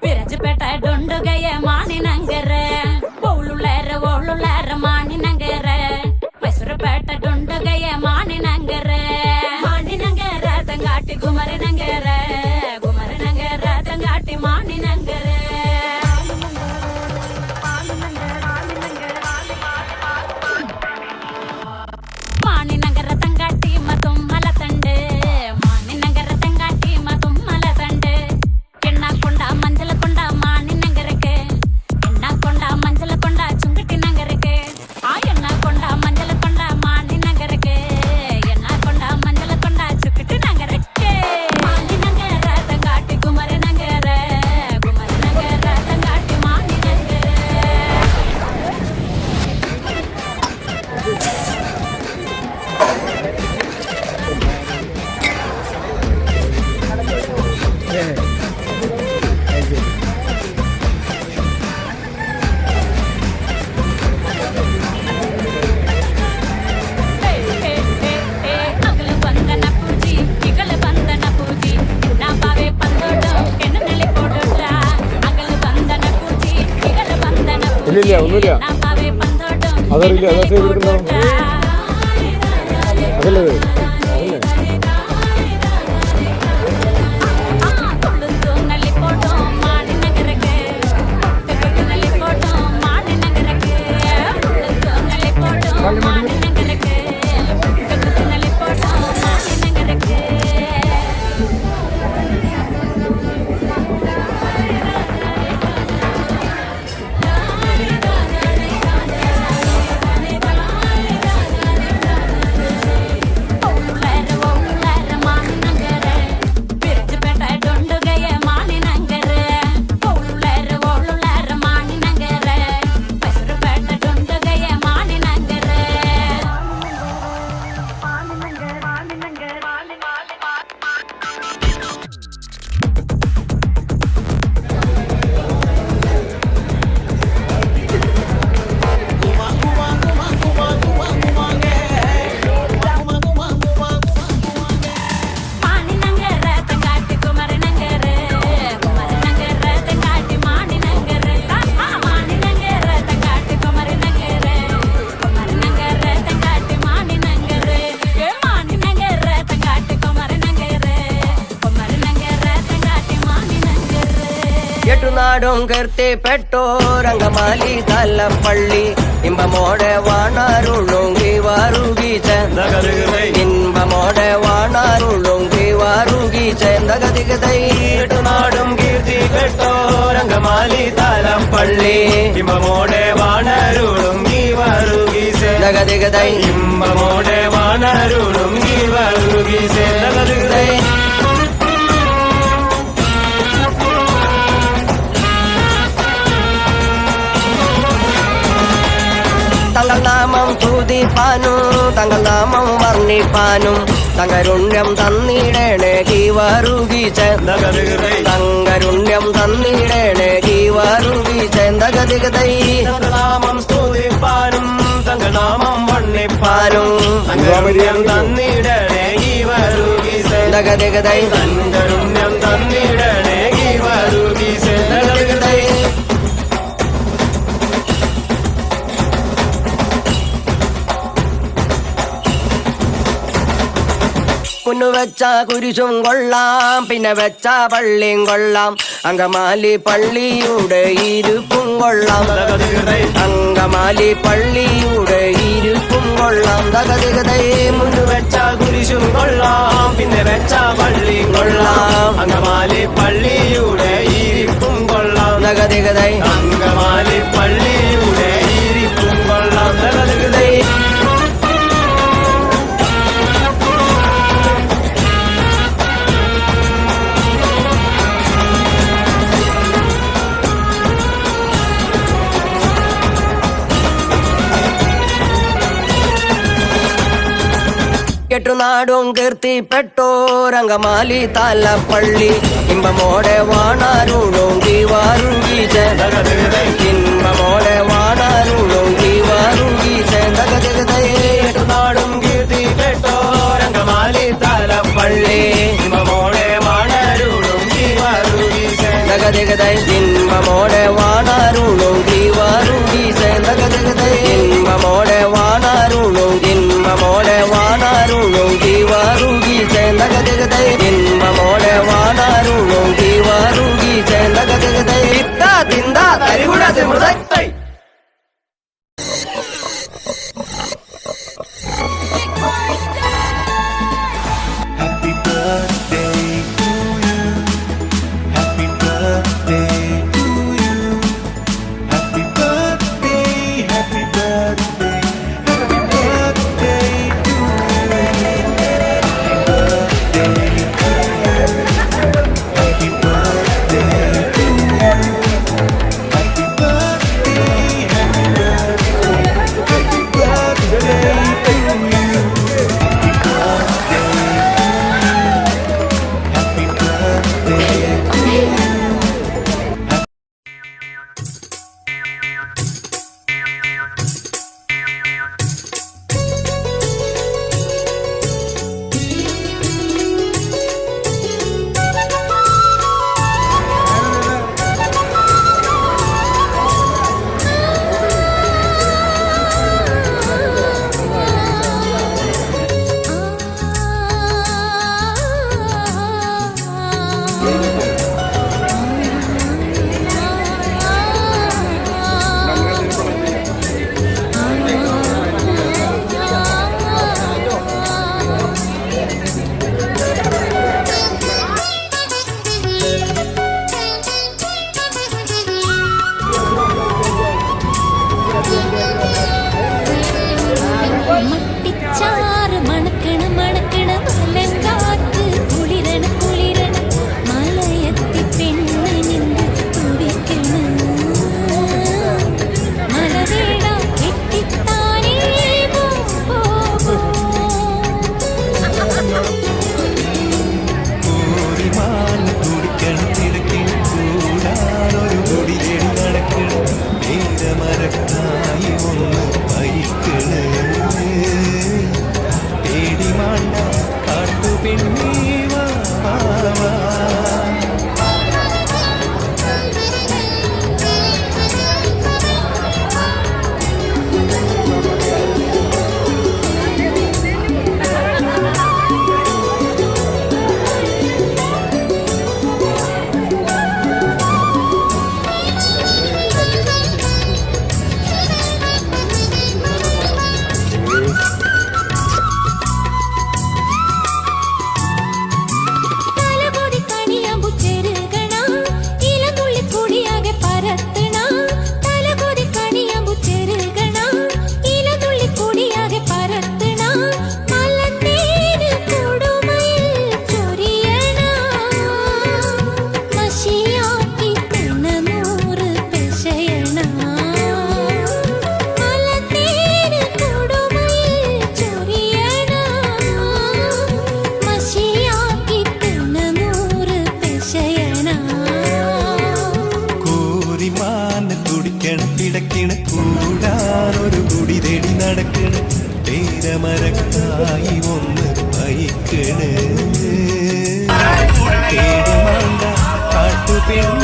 విరజపేట డొండుగయ్య మానినంగర ఓళ్ళులేర మానినంగర మైసూరుపేట డొండుగయ్య మానినంగర తంగాటి గుమరినంగర తంగాటి మానినంగర మానినంగర తంగాటి మతుమ్మల తండే మానినంగర తంగాటి మతుమ్మల తండే ఎన్నాకొండ మంజల కొండ మానినంగరకే ఎన్నాకొండ మంజల కొండ చుంగటి నంగరకే ఆ ఎన్నాకొండ మంజల కొండ మానినంగరకే ఎన్నాకొండ మంజల కొండ చుక్కటి నంగరకే మానినంగర తంగాటి గుమరినంగర తంగాటి మానినంగర ഒന്നുമില്ല അതറിയില്ല അതാ ചെയ്തിട്ടുണ്ടാവും അതല്ലേ അതല്ലേ നാടും കീർത്തി പെട്ടോരംഗമാലി തലപ്പള്ളി ഇമ്പമോടെ വാണാരുളുങ്കി വാറുകി ഇമ്പമോടെ വാണാരുളുങ്കി വാറുകി ചേന്തകതികതൈ നാടും കീർത്തി പെട്ടോരംഗമാലി തലപ്പള്ളി ഇമ്പമോടെ വാണാരുളുങ്കി വാറുകി ചേന്തകതികതൈ ഇമ്പമോടെ വാണാരുളുങ്കി വാറുകി ചേന്തകതികതൈ തങ്ങൾ നാമം തുതിപ്പാനും തങ്ങൾ നാമം വർണ്ണിപ്പാനും തങ്കരുണ്യം തന്നിടേണേ കീവറുകി തങ്കരുണ്യം തന്നിടേണേ കീവറുകി ചേന്തകതികതൈ നാമം സ്തുതിപ്പാനും തങ്ങൾ നാമം വർണ്ണിപ്പാനും തങ്കരുണ്യം തന്നിടേണേ കീവറുകി ചേന്തകതികതൈ തങ്കരുണ്യം തന്നിടേണേ കീവറുകി ചേന്തകതികതൈ കുന്നു വെച്ച കുരിശും കൊള്ളാം പിന്നെ വെച്ച പള്ളിയും കൊള്ളാം അങ്കമാലി പള്ളിയുടെ ഇരുപ്പും കൊള്ളാം അങ്കമാലി പള്ളിയുടെ ഇരുപ്പും കൊള്ളാം തകതികതൈ മുന്നു വെച്ച കുരിശും കൊള്ളാം പിന്നെ വെച്ച പള്ളിയും കൊള്ളാം അങ്കമാലി പള്ളിയുടെ ഇരിപ്പും കൊള്ളാം തകതികതൈ അങ്കമാലി പള്ളിയുടെ ഇരിപ്പും കൊള്ളാം തകതികതൈ എട്ടുനാടും കീർത്തിപ്പെട്ടോരങ്കമാലി Thalappilly ഇമ്പമോടെ വാണാരുളോങ്കി വാരുങ്കി ഇമ്പമോടെ വാണാരുളോങ്കി വാരുങ്കി എട്ടുനാടും കീർത്തിപ്പെട്ടോരങ്കമാലി Thalappilly ഇമ്പമോടെ വാണാരുളോങ്കി വാരുങ്കി ഇമ്പമോടെ വാണാരുളോങ്കി വാരുങ്കി ഇമ്പമോടെ വാണാരുളോങ്കി ഇമ്പമോടെ വാണാരുളോങ്കി വാരുങ്കി ഇമ്പമോടെ വാണാരുളോങ്കി വാരുങ്കി ഇത്താ തിന്താ തരികുട തിമൃതൈ Happy birthday to you. Happy birthday to you. Happy birthday, happy birthday, happy birthday to you. Happy birthday to you. Happy birthday, happy birthday, happy birthday to you. Happy birthday to you. മട്ടിച്ചാറ് മണക്കണ മണക്കണ മലങ്കാറ്റ് കുളിരണ കുളിരണ മലയത്തി പെണ്ണ് നിന്ന് തുടിക്കണ മലവേട കെട്ടിത്താനേ പോ കോരിമാൻ കുടിക്കണം തിരക്കിന് കൂടാനൊരു കൊടി തേടി നടക്കണം നേരമരക്കായി ഒന്ന് വഹിക്കണ് തേടി മാണ്ട കാട്ടുപെണ്ണീ വാ വാ. തലകൊടി കണിയാമ്പു ചെറുകണ ഇലനുള്ളി കുടിയാകെ പരത്തണ തലകൊടി കണിയാമ്പു ചെറുകണ ഇലനുള്ളി കുടിയാകെ പരത്തണ മലത്തേന് കൊടുമയിൽ ചൊരിയണ മഷിയാക്കി തിന്നൂറ് പെശയണ മലത്തേന് കൊടുമയിൽ ചൊരിയണ മഷിയാക്കി തിന്നൂറ് പെശയണ കോരിമാൻ കുടിക്കണം കിടക്കിണ് കൂടാനൊരു കുടി തേടി നടക്കണ് പേരമരക്കായി ഒന്ന് വഹിക്കണ് തേടി മാണ്ട കാട്ടുപെണ്ണ